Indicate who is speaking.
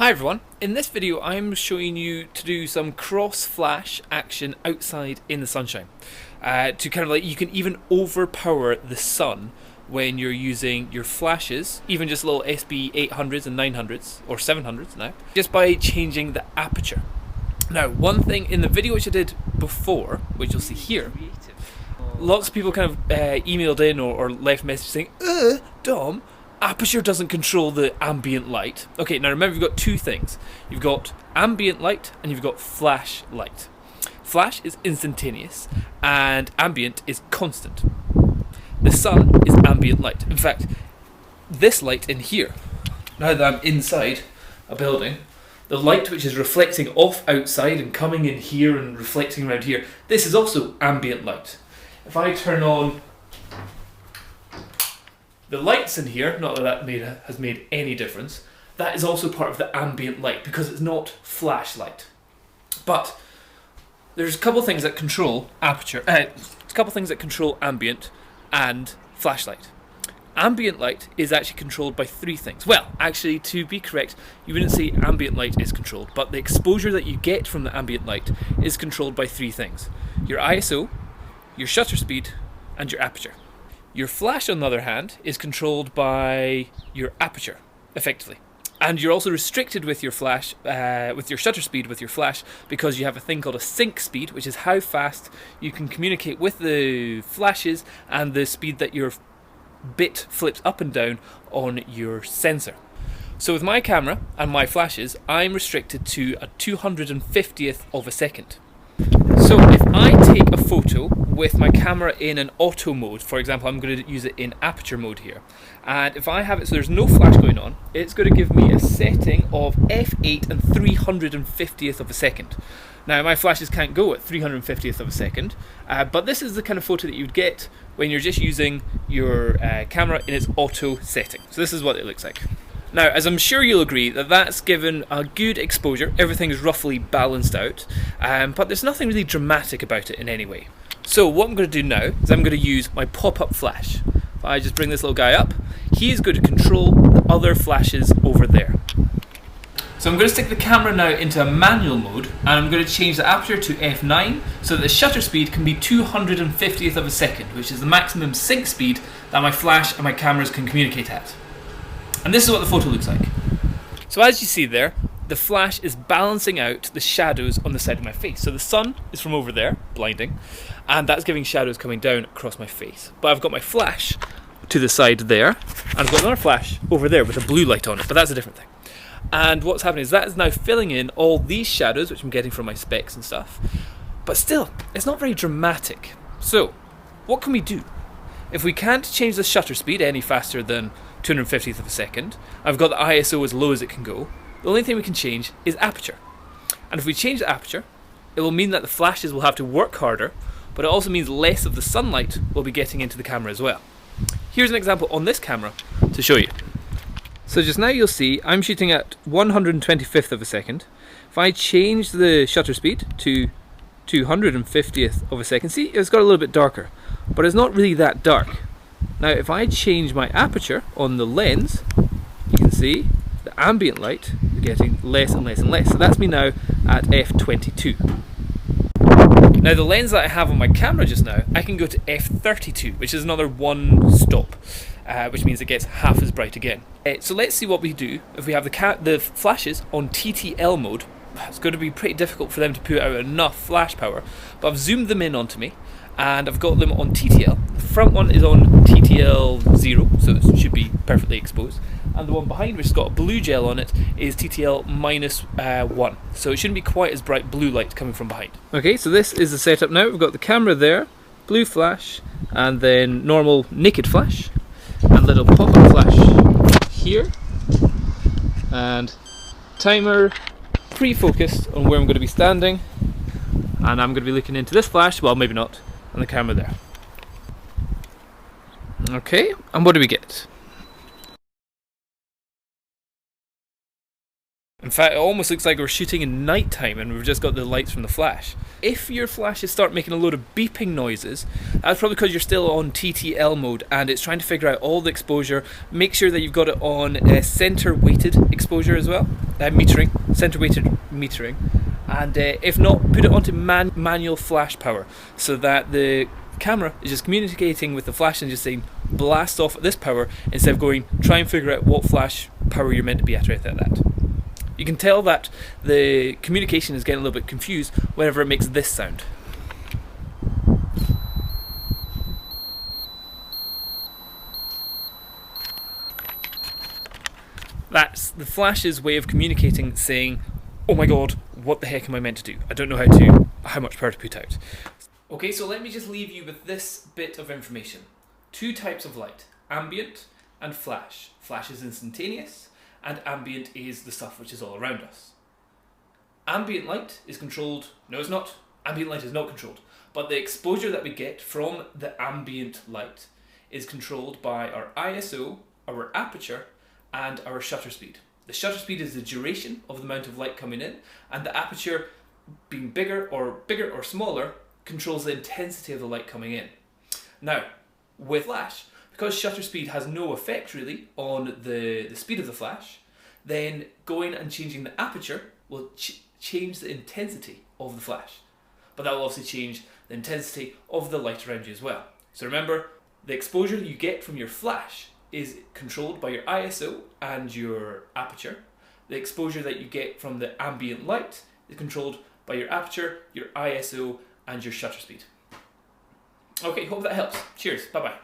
Speaker 1: Hi everyone, in this video I'm showing you to do some cross flash action outside in the sunshine. To kind of like, you can even overpower the sun when you're using your flashes, even just little SB 800s and 900s, or 700s now, just by changing the aperture. Now, one thing in the video which I did before, which you'll see here, lots of people kind of emailed in or left messages saying, Dom, aperture doesn't control the ambient light. Okay, now remember, you've got two things. You've got ambient light and you've got flash light. Flash is instantaneous and ambient is constant. The sun is ambient light. In fact, this light in here, now that I'm inside a building, the light which is reflecting off outside and coming in here and reflecting around here, this is also ambient light. If I turn on the lights in here, not that has made any difference, that is also part of the ambient light because it's not flash light. But there's a couple things that control aperture, a couple things that control ambient and flashlight. Ambient light is actually controlled by three things. Well, actually, to be correct, you wouldn't say ambient light is controlled, but the exposure that you get from the ambient light is controlled by three things: your ISO, your shutter speed, and your aperture. Your flash, on the other hand, is controlled by your aperture, effectively. And you're also restricted with your flash, with your shutter speed, with your flash, because you have a thing called a sync speed, which is how fast you can communicate with the flashes and the speed that your bit flips up and down on your sensor. So with my camera and my flashes, I'm restricted to a 250th of a second. So if I take a photo with my camera in an auto mode, for example, I'm going to use it in aperture mode here, and if I have it so there's no flash going on, it's going to give me a setting of f8 and 350th of a second. Now my flashes can't go at 350th of a second, but this is the kind of photo that you'd get when you're just using your camera in its auto setting. So this is what it looks like. Now, as I'm sure you'll agree, that's given a good exposure, everything is roughly balanced out, but there's nothing really dramatic about it in any way. So what I'm going to do now is I'm going to use my pop-up flash. If I just bring this little guy up, he is going to control the other flashes over there. So I'm going to stick the camera now into a manual mode, and I'm going to change the aperture to f9 so that the shutter speed can be 250th of a second, which is the maximum sync speed that my flash and my cameras can communicate at. And this is what the photo looks like. So as you see there, the flash is balancing out the shadows on the side of my face. So the sun is from over there, blinding, and that's giving shadows coming down across my face. But I've got my flash to the side there, and I've got another flash over there with a blue light on it, but that's a different thing. And what's happening is that is now filling in all these shadows, which I'm getting from my specs and stuff. But still, it's not very dramatic. So, what can we do? If we can't change the shutter speed any faster than 250th of a second, I've got the ISO as low as it can go, the only thing we can change is aperture. And if we change the aperture, it will mean that the flashes will have to work harder, but it also means less of the sunlight will be getting into the camera as well. Here's an example on this camera to show you. So just now you'll see I'm shooting at 125th of a second. If I change the shutter speed to 250th of a second, see, it's got a little bit darker, but it's not really that dark. Now if I change my aperture on the lens, you can see the ambient light is getting less and less and less. So that's me now at f22. Now the lens that I have on my camera just now, I can go to f32, which is another one stop, which means it gets half as bright again. So let's see what we do if we have the flashes on TTL mode. It's going to be pretty difficult for them to put out enough flash power, but I've zoomed them in onto me, and I've got them on TTL. The front one is on TTL 0, so it should be perfectly exposed, and the one behind, which has got a blue gel on it, is TTL minus 1, so it shouldn't be quite as bright blue light coming from behind. Okay, so this is the setup now. We've got the camera there, blue flash, and then normal naked flash, and little pop-up flash here, and timer pre-focused on where I'm going to be standing, and I'm going to be looking into this flash, well maybe not, on the camera there. Okay, and what do we get? In fact, it almost looks like we're shooting in nighttime and we've just got the lights from the flash. If your flashes start making a load of beeping noises, that's probably because you're still on TTL mode and it's trying to figure out all the exposure. Make sure that you've got it on center weighted exposure as well, center weighted metering. And if not, put it onto manual flash power so that the camera is just communicating with the flash and just saying blast off at this power instead of going try and figure out what flash power you're meant to be at right at that. You can tell that the communication is getting a little bit confused whenever it makes this sound. That's the flash's way of communicating, saying, oh my god, what the heck am I meant to do? I don't know how much power to put out. Okay, so let me just leave you with this bit of information. 2 types of light, ambient and flash. Flash is instantaneous, and ambient is the stuff which is all around us. Ambient light is controlled, no it's not, ambient light is not controlled, but the exposure that we get from the ambient light is controlled by our ISO, our aperture, and our shutter speed. The shutter speed is the duration of the amount of light coming in, and the aperture, being bigger or smaller, controls the intensity of the light coming in. Now, with flash, because shutter speed has no effect really on the speed of the flash, then going and changing the aperture will change the intensity of the flash. But that will also change the intensity of the light around you as well. So remember, the exposure you get from your flash is controlled by your ISO and your aperture. The exposure that you get from the ambient light is controlled by your aperture, your ISO, and your shutter speed. Okay, hope that helps. Cheers, bye bye.